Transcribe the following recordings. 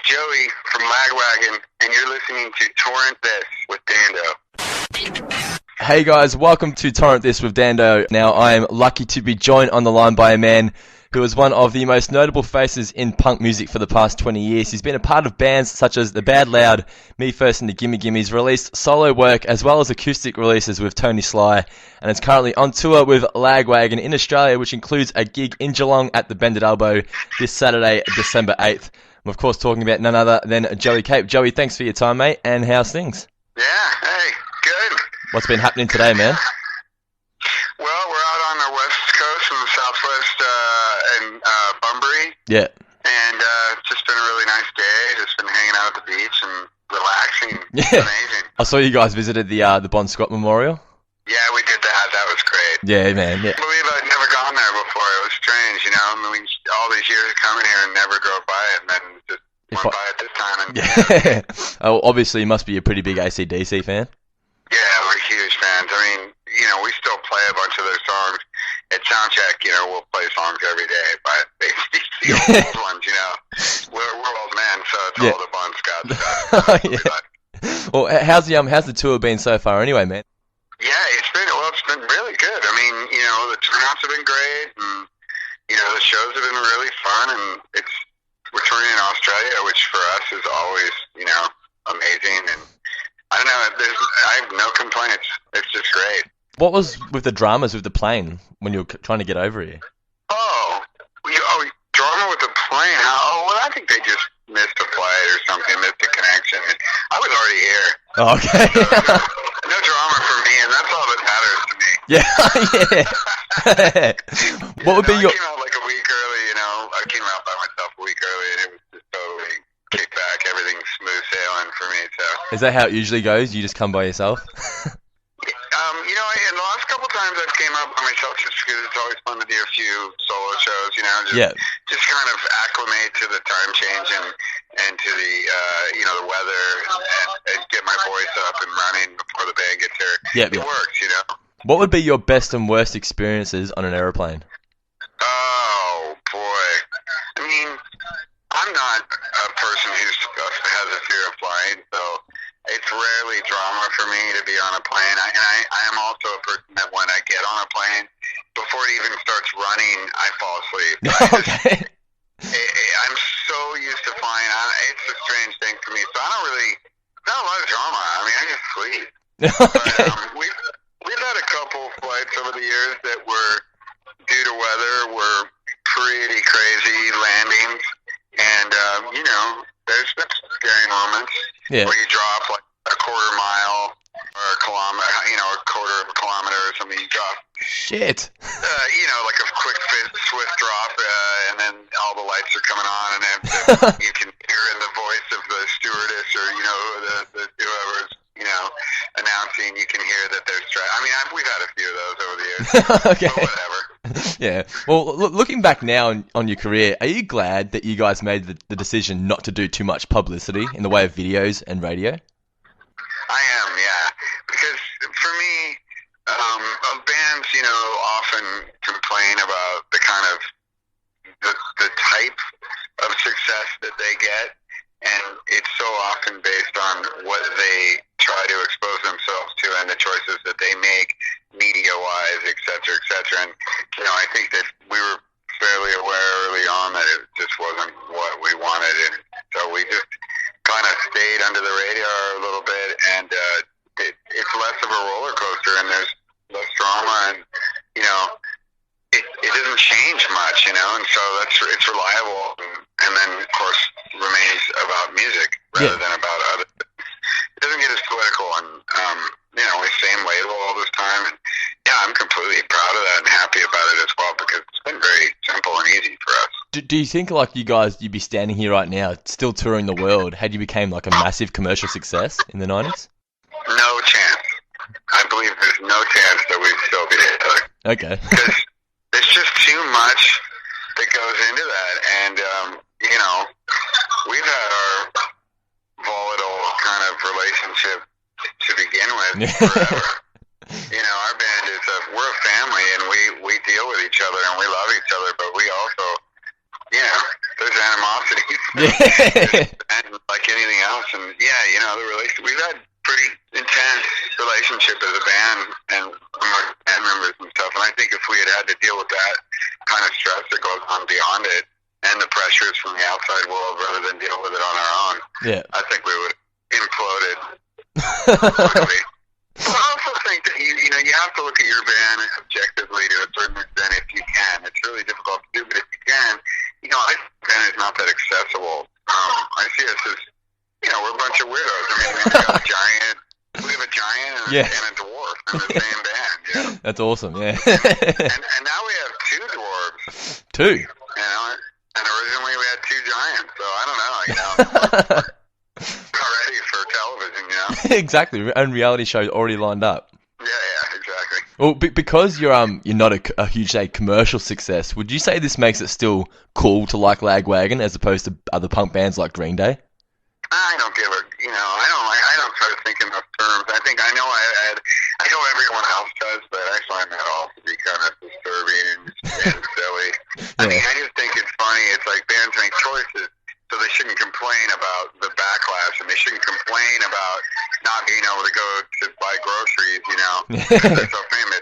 Joey from Lagwagon, and you're listening to Torrent This with Dando. Hey guys, welcome to Torrent This with Dando. Now, I am lucky to be joined on the line by a man who is one of the most notable faces in punk music for the past 20 years. He's been a part of bands such as The Bad Loud, Me First and the Gimme Gimmes, released solo work as well as acoustic releases with Tony Sly, and is currently on tour with Lagwagon in Australia, which includes a gig in Geelong at the Bended Elbow this Saturday, December 8th. I'm of course talking about none other than Joey Cape. Joey, thanks for your time, mate, and how's things? Yeah, hey, good. What's been happening today, man? Well, we're out on the west coast in the southwest in Bunbury. Yeah. And it's just been a really nice day. Just been hanging out at the beach and relaxing. Yeah. It's amazing. I saw you guys visited the Bon Scott Memorial. Yeah, we did that. That was great. Yeah, man. Yeah. I believe I'd never gone there before. It was strange, you know. I mean, all these years of coming here and never drove by it, and then just went by it this time. And, yeah. Oh, obviously, you must be a pretty big AC/DC fan. Yeah, we're huge fans. I mean, you know, we still play a bunch of their songs. At Soundcheck, you know, we'll play songs every day, but it's the old ones, you know. We're old men, so it's all the Bon Scott stuff. Yeah. Well, how's the tour been so far anyway, man? Yeah, it's been really good. I mean, you know, the turnouts have been great, and, you know, the shows have been really fun, and we're touring in Australia, which for us is always, you know, amazing, and I don't know, I have no complaints. It's just great. What was with the dramas with the plane when you were trying to get over here? Drama with the plane? Well, I think they just missed a flight or something, missed a connection. I was already here. Oh, okay. So, no drama for me, and that's all that matters to me. Yeah. What would be your... I came out like a week early, you know. I came out by myself a week early, and it was just totally kicked back. Everything's smooth sailing for me, so... Is that how it usually goes? You just come by yourself? You know, in the last couple times I've came out by myself just because it's always fun to do a few solo shows, you know, just kind of acclimate to the time change and to the, you know, the weather and get my voice up and running before the band gets here. It works, you know. What would be your best and worst experiences on an aeroplane? Oh, boy. I mean, I'm not a person who has a fear of flying, so... It's rarely drama for me to be on a plane. I am also a person that when I get on a plane, before it even starts running, I fall asleep. Okay. I'm so used to flying. It's a strange thing for me. So I don't really, not a lot of drama. I mean, I just sleep. Okay. But we've had a couple flights over the years that were, due to weather, were pretty crazy landings. And, you know, there's been scary moments where you drop like a quarter mile or a kilometer, you know, a quarter of a kilometer or something. You drop. Shit. You know, like a quick, swift drop, and then all the lights are coming on, and then you can hear in the voice of the stewardess or, you know, the whoever's, you know, announcing. You can hear that there's. I mean, we've had a few of those over the years. Okay. But whatever. Yeah. Well, looking back now on your career, are you glad that you guys made the decision not to do too much publicity in the way of videos and radio? I am, yeah. Because for me, bands, you know, often complain about the kind of the type of success that they get, and it's so often based on what they try to expose themselves to and the choices that they make media-wise, et cetera, and, you know, I think that we were fairly aware early on that it just wasn't what we wanted, and so we just kind of stayed under the radar a little bit, and it's less of a roller coaster, and there's less drama, and, you know, it doesn't change much, you know, and so it's reliable, and then, of course, remains about music rather than about other. It doesn't get as political, and, you know, we same label all this time, and yeah, I'm completely proud of that and happy about it as well, because it's been very simple and easy for us. Do you think, like, you'd be standing here right now, still touring the world, had you became, like, a massive commercial success in the 90s? No chance. I believe there's no chance that we'd still be together. Okay. Because there's just too much that goes into that, and, you know, we've had our volatile kind of relationship to begin with forever. You know, our band is we're a family, and we deal with each other, and we love each other, but we also, you know, there's animosity Yeah. And like anything else, and yeah, you know, the relation we've had pretty intense relationship as a band and our band members and stuff. And I think if we had to deal with that kind of stress that goes on beyond it and the pressures from the outside world rather than deal with it on our own, Yeah. I think we would have imploded quickly. But I also think that you know you have to look at your band objectively to a certain extent if you can. It's really difficult to do, but if you can, you know, I think the band is not that accessible. I see us as, you know, we're a bunch of weirdos. I mean, we have a giant and a dwarf in the same band. You know? That's awesome. Yeah. and now we have two dwarves. Two. You know, and originally we had two giants. So I don't know. You know. Not ready for television, you know. Exactly, and reality shows already lined up. Yeah, exactly. Well, because you're not a huge commercial success, would you say this makes it still cool to like Lagwagon as opposed to other punk bands like Green Day? I don't give a, you know, I don't try to think in those terms. I think I know everyone else does, but I find that all to be kind of disturbing and silly. I mean, I just think it's funny. It's like bands make choices. So they shouldn't complain about the backlash, and they shouldn't complain about not being able to go to buy groceries, you know, because they're so famous.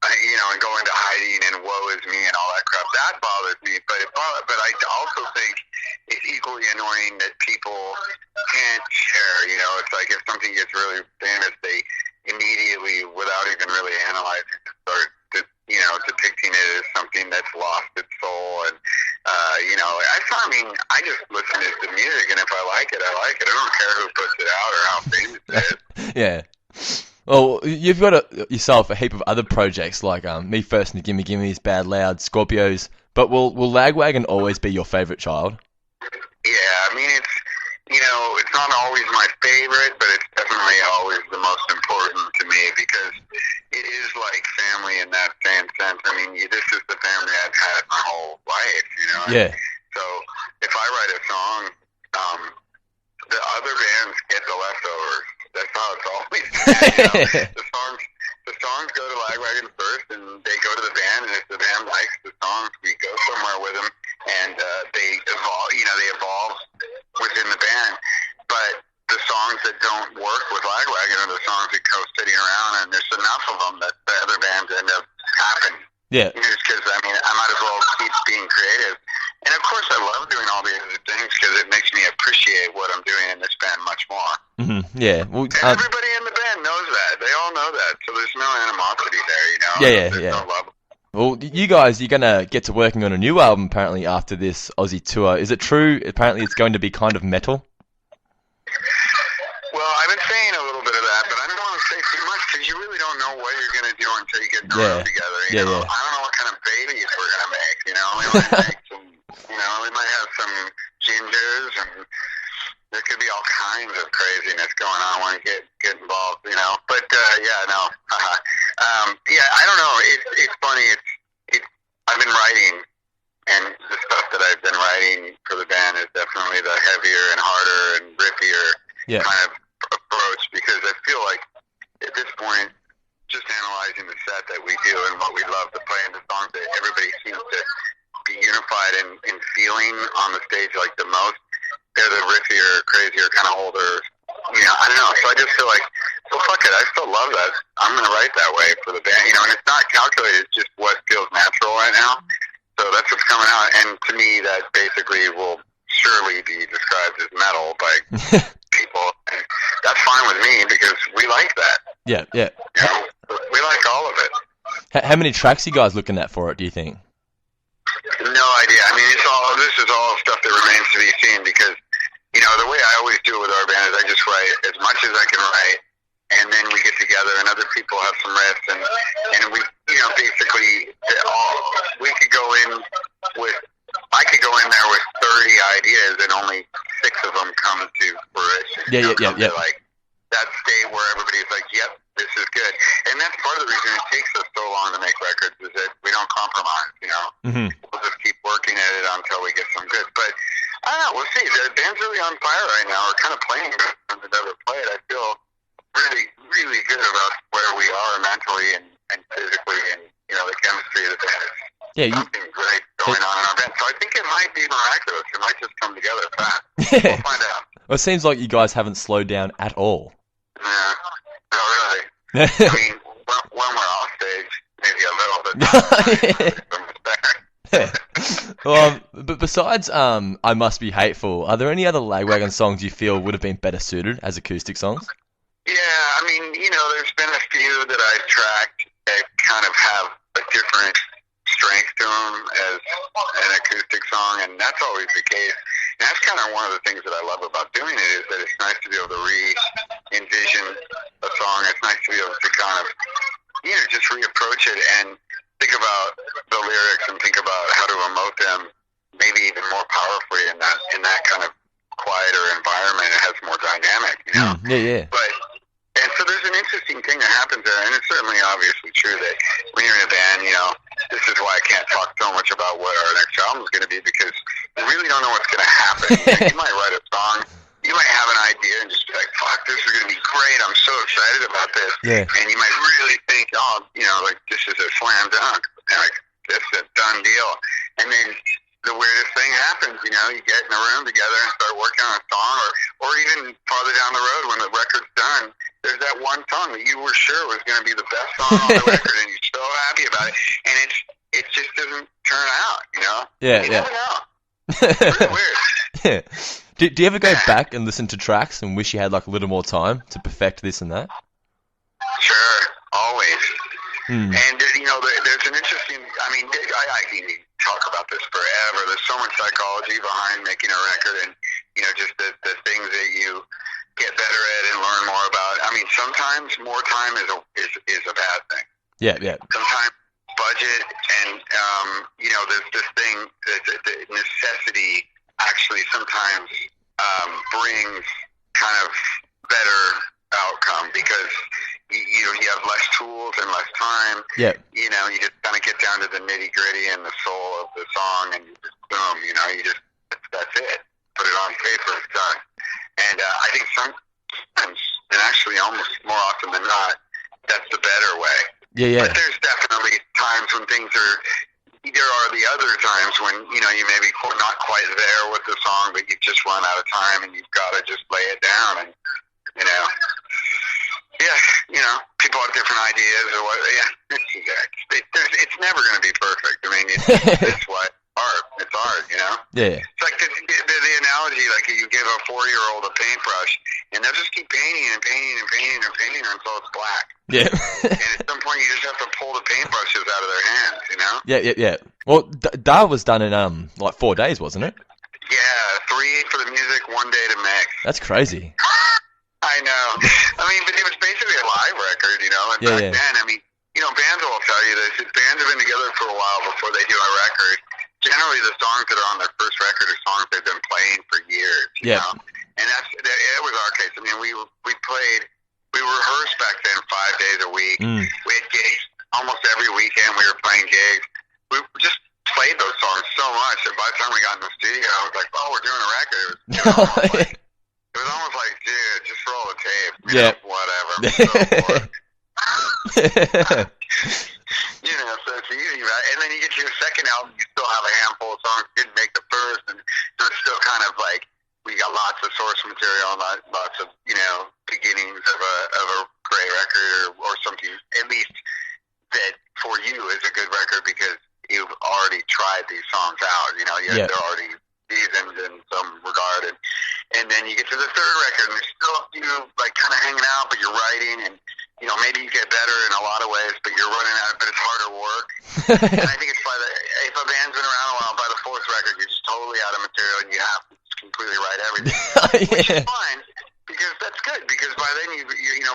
You know, and go into hiding and woe is me and all that crap. That bothers me, but I also think it's equally annoying that people can't share. You know, it's like if something gets really famous, they immediately, without even really analyzing, start depicting it as something that's lost its soul. And you know, I mean, I just listen to the music, and if I like it, I like it. I don't care who puts it out or how famous it is. Yeah. Well, you've got yourself a heap of other projects like Me First and the Gimme Gimmes, Bad Loud, Scorpios. But will Lagwagon always be your favourite child? Yeah, I mean, it's, you know, it's not always my favorite, but it's definitely always the most important to me because it is like family in that same sense. I mean, this is the family I've had my whole life, you know? Yeah. So if I write a song, the other bands get the leftovers. That's how it's always been, you know? The songs go to Lagwagon first, and they go to the band, and if the band likes the songs, we go somewhere with them, and they evolve. You know, they evolve within the band. But the songs that don't work with Lagwagon are the songs that go sitting around, and there's enough of them that the other bands end up happening. Yeah. Just because, I mean, I might as well keep being creative. And of course, I love doing all these other things because it makes me appreciate what I'm doing in this band much more. Mm-hmm. Yeah. Well, and everybody in the band knows that. They all know that. So there's no animosity there, you know? Yeah. No love. Well, you guys, you're going to get to working on a new album apparently after this Aussie tour. Is it true? Apparently it's going to be kind of metal? Well, I've been saying a little bit of that, but I don't want to say too much because you really don't know what you're going to do until you get the room together. You know? I don't know what kind of babies we're going to make, you know? We might make some, you know, we might have some gingers, and there could be all kinds of craziness going on when you get involved, you know? But, yeah, no. Yeah, I don't know. It's funny. I've been writing, and the stuff that I've been writing for the band is definitely the heavier and harder and rippier kind of approach, because I feel like at this point, just analyzing the set that we do and what we love to play and the songs that everybody seems to be unified in feeling on the stage like the most, they're the riffier, crazier, kind of older, you know, I don't know. So I just feel like, well, fuck it, I still love that. I'm going to write that way for the band, you know, and it's not calculated, it's just what feels natural right now. So that's what's coming out, and to me, that basically will surely be described as metal by people, and that's fine with me because we like that. Yeah. You know, we like all of it. How many tracks are you guys looking at for it, do you think? No idea. I mean, this is all stuff that remains to be seen because, you know, the way I always do it with our band is I just write as much as I can write, and then we get together and other people have some riffs, and we, you know, basically we could go in with, I could go in there with 30 ideas and only 6 of them come to fruition. Yeah. Like that state where everybody's like, yep, this is good. And that's part of the reason it takes us so long to make records is that we don't compromise, you know. Mm-hmm. We'll just keep working at it until we get some good. But I don't know, we'll see. The band's really on fire right now. We're kind of playing better than we've ever played. I feel really, really good about where we are mentally and physically, and, you know, the chemistry of the band something great going on in our band. So I think it might be miraculous. It might just come together fast. Yeah. We'll find out. Well, it seems like you guys haven't slowed down at all. Yeah. No, really. I mean, when we're off stage, maybe a little, but some respect. But besides I Must Be Hateful, are there any other Lagwagon songs you feel would have been better suited as acoustic songs? Yeah, I mean, there's been a few that I've tracked that kind of have a different strength to them as an acoustic song, and that's always the case. And that's kind of one of the things that I love about doing it, is that it's nice to be able to re-envision a song. It's nice to be able to kind of, just reapproach it and think about the lyrics and think about how to emote them, maybe even more powerfully in that kind of quieter environment. It has more dynamic, Yeah. And so there's an interesting thing that happens there, and it's certainly obviously true that when you're in a band, this is why I can't talk so much about what our next album is going to be, because you really don't know what's going to happen. You might write a song, you might have an idea and just be like, fuck, this is going to be great, I'm so excited about this. Yeah. And you might really think, this is a slam dunk, like, this is a done deal. And then the weirdest thing happens, you get in a room together and start working on a song, or even farther down the road when the record's done, there's that one song that you were sure was going to be the best song on the record, and you're so happy about it, and it just doesn't turn out, Yeah, you yeah. never know. It's really weird. Yeah. Do you ever go back and listen to tracks and wish you had like a little more time to perfect this and that? Sure, always. And, there's an interesting, I can talk about this forever. There's so much psychology behind making a record, and, just the things that you get better at and learn more about. I mean, sometimes more time is a bad thing. Yeah. Sometimes budget and, there's this thing that the necessity actually sometimes brings kind of better outcome, because you have less tools and less time. Yeah. You just kind of get down to the nitty gritty and the soul of the song, and just boom, that's it. Put it on paper, it's done. And I think sometimes, and actually almost more often than not, that's the better way. Yeah. But there's definitely times when there are the other times when, you may be not quite there with the song, but you've just run out of time and you've got to just lay it down. And, people have different ideas or what. Yeah, it's never going to be perfect. I mean, it's what art. It's art, Yeah. It's like the analogy, like you give a 4-year-old a paintbrush, and they'll just keep painting and painting and painting and painting until it's black. Yeah. And at some point, you just have to pull the paintbrushes out of their hands, Yeah. Well, that was done in 4 days, wasn't it? Yeah, 3 for the music, 1 day to mix. That's crazy. I know. But it was basically a live record, and back then, bands will tell you this. If bands have been together for a while before they do a record, generally the songs that are on their first record are songs they've been playing for years, you know? And it was our case. I mean, we rehearsed back then 5 days a week. We had gigs almost every weekend. We were playing gigs. We just played those songs so much that by the time we got in the studio, I was like, "Oh, we're doing a record." It was almost like, dude, just roll the tape. Whatever. So it's easy, right? And then you get to your second album, you still have a handful of songs that didn't make the first, and so it's still kind of like we got lots of source material, lots of beginnings of a great record or something, at least that for you is a good record because you've already tried these songs out. They're already seasoned in some regard, and then you get to the third record, and there's still kind of hanging out, but you're writing, and maybe you get better in a lot of ways, but you're running out, but it's harder work. And I think it's if a band's been around a while, by the fourth record, you're just totally out of material, and you have to completely write everything, which is fine, because that's good, because by then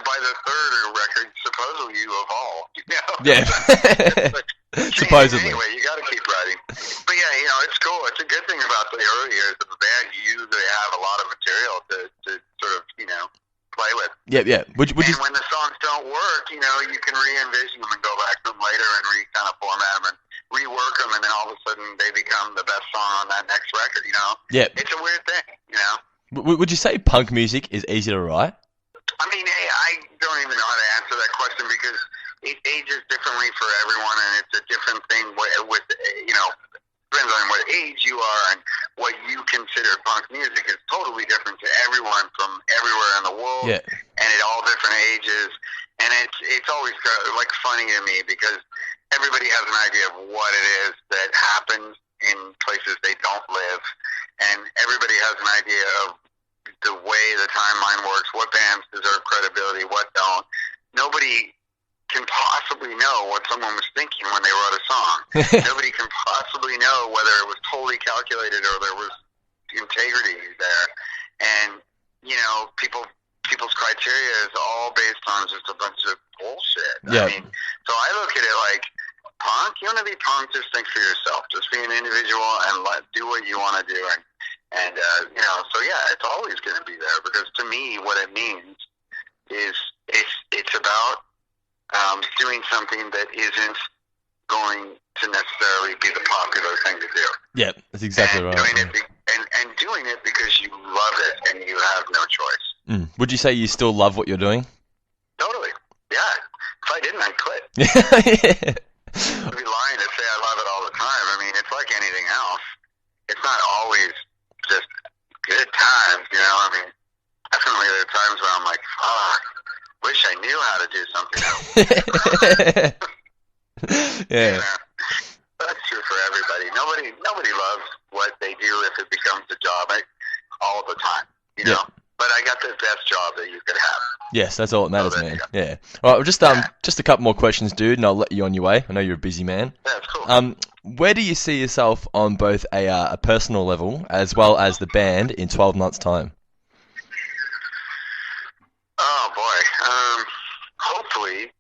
by the third record, supposedly you evolve, Yeah. Supposedly. Anyway, you got to keep writing. But it's cool. It's a good thing about the early years of a band. You usually have a lot of material to sort of, play with. Yeah. Would you... when the songs don't work, you can re-envision them and go back to them later and kind of format them and rework them, and then all of a sudden they become the best song on that next record, Yeah. It's a weird thing, Would you say punk music is easy to write? I mean, hey, I don't even know how to answer that question because it ages differently for everyone, and it's a different thing with depends on what age you are and what you consider punk music is totally different to everyone from everywhere in the world, Yeah. and at all different ages. And it's always like funny to me because everybody has an idea of what it is that happens in places they don't live, and everybody has an idea of the way the timeline works, what bands deserve credibility, what don't. Nobody can possibly know what someone was thinking when they wrote a song. Nobody can possibly know whether it was totally calculated or there was integrity there. And, you know, people's criteria is all based on just a bunch of bullshit. Yeah. I mean, so I look at it like, punk, you want to be punk, just think for yourself. Just be an individual and do what you want to do. And you know, so yeah, it's always going to be there because to me, what it means is it's about doing something that isn't going to necessarily be the popular thing to do. Yeah, that's exactly and right. Doing it because you love it and you have no choice. Mm. Would you say you still love what you're doing? Totally. Yeah. If I didn't, I'd quit. Yeah. I'd be lying to say I love it all the time. I mean, it's like anything else. It's not always just good times, you know. I mean, definitely there are times where I'm like, fuck, wish I knew how to do something else. Yeah. You know? That's true for everybody. Nobody loves what they do if it becomes a job all the time, you know. But I got the best job that you could have. Yes, that's all that matters, man. Yeah. All right, well, just a couple more questions, dude, and I'll let you on your way. I know you're a busy man. Yeah, that's cool. Where do you see yourself on both a personal level as well as the band in 12 months' time? Oh boy. Hopefully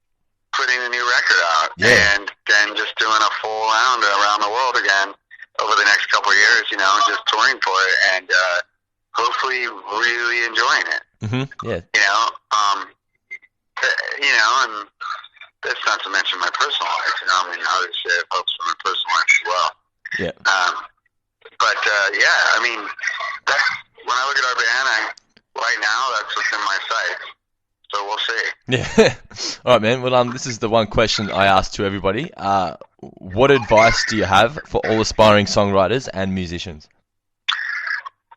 putting a new record out, and then just doing a full round around the world again over the next couple of years. You know, just touring for it and hopefully really enjoying it. Mm-hmm. Yeah. You know, and that's not to mention my personal life. You know, I mean, other shit helps for my personal life as well. Yeah. But yeah, I mean, that's when I look at our band. Right now, that's what's in my sights. So we'll see. Yeah. All right, man. Well, this is the one question I ask to everybody. What advice do you have for all aspiring songwriters and musicians?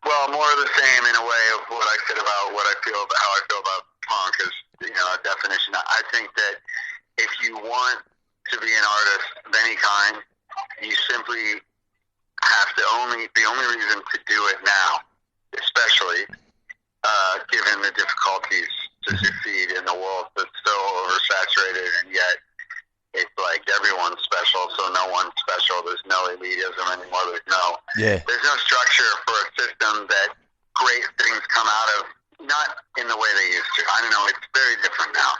Well, more of the same in a way of what I said about what I feel about how I feel about punk is, you know, a definition. I think that if you want to be an artist of any kind, you simply have to the only reason to do it now, especially given the difficulties to succeed in the world that's so oversaturated, and yet it's like everyone's special, so no one's special. There's no elitism anymore. There's no structure for a system that great things come out of, not in the way they used to. I don't know. It's very different now.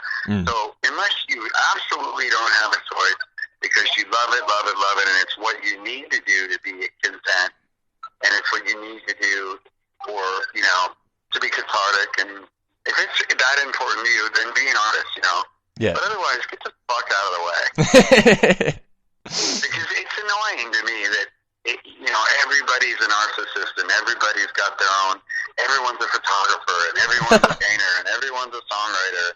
So unless you absolutely don't have a choice because you love it, and it's what you need to do to be content, and it's what you need to do for, you know, to be cathartic, and if it's that important to you, then be an artist, you know. Yeah. But otherwise, get the fuck out of the way. Because it's annoying to me that, you know, everybody's a narcissist and everybody's got their own. Everyone's a photographer and everyone's a painter and everyone's a songwriter.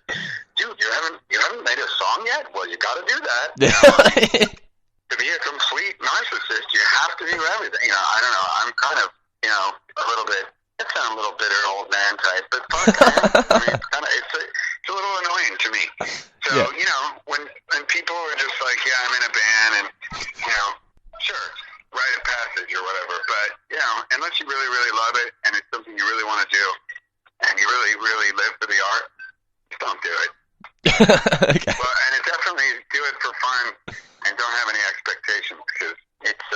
Dude, you haven't made a song yet? Well, you got to do that. You know? To be a complete narcissist, you have to do everything. You know, I don't know. I'm kind of, you know, a little bit. It sounds a little bitter old man type, but fuck, I mean, it's a little annoying to me. So, you know, when people are just like, yeah, I'm in a band, and, you know, sure, rite of passage or whatever, but, you know, unless you really, really love it, and it's something you really want to do, and you really, really live for the art, just don't do it. Okay. Well, and it definitely do it for fun, and don't have any expectations, because it's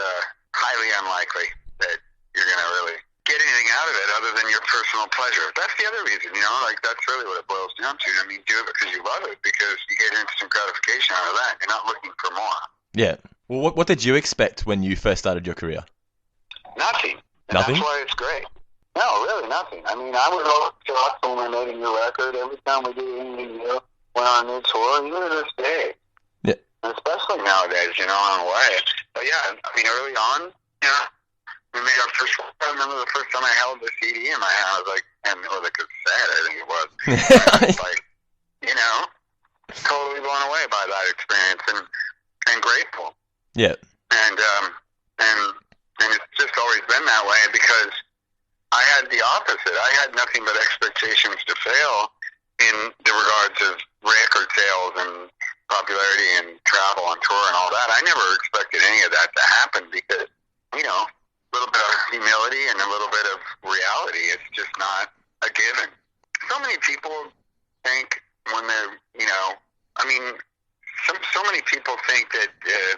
highly unlikely that you're going to really get anything out of it other than your personal pleasure. That's the other reason, you know, like that's really what it boils down to. I mean, do it because you love it, because you get instant gratification out of that. You're not looking for more. Yeah. Well, what did you expect when you first started your career? Nothing. And Nothing? That's why it's great. No, really nothing. I mean, I would always shocked when we made a new record. Every time we did anything new, went on a new tour, even to this day. Yeah. And especially nowadays, you know, in a way. But yeah, I mean, early on, you know, we made our first one. I remember the first time I held the CD in my hand, I was like, or the cassette, I think it was. I was like, you know, totally blown away by that experience and grateful. Yeah. And just always been that way because I had the opposite. I had nothing but expectations to fail in the regards of record sales and popularity and travel on tour and all that. I never expected any of that to happen because, a little bit of humility and a little bit of reality. It's just not a given. So many people think when they're, so many people think that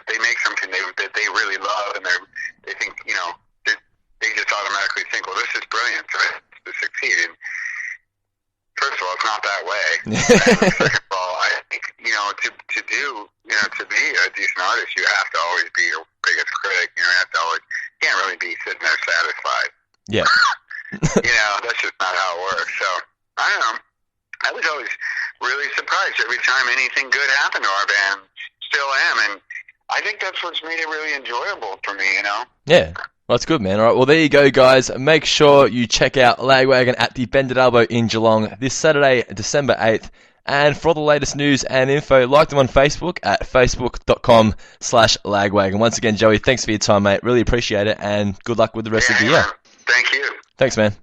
they make something that they really love and they think, that they just automatically think, well, this is brilliant, so it has to succeed. And first of all, it's not that way. And second of all, I think, to be a decent artist, you have to always be your biggest critic. You can't really be sitting there satisfied. Yeah. That's just not how it works. So, I don't know. I was always really surprised every time anything good happened to our band. Still am. And I think that's what's made it really enjoyable for me, Yeah. Well, that's good, man. All right, well, there you go, guys. Make sure you check out Lagwagon at the Bended Elbow in Geelong this Saturday, December 8th. And for all the latest news and info, like them on Facebook at facebook.com/Lagwagon. Once again, Joey, thanks for your time, mate. Really appreciate it, and good luck with the rest of the year. Thank you. Thanks, man.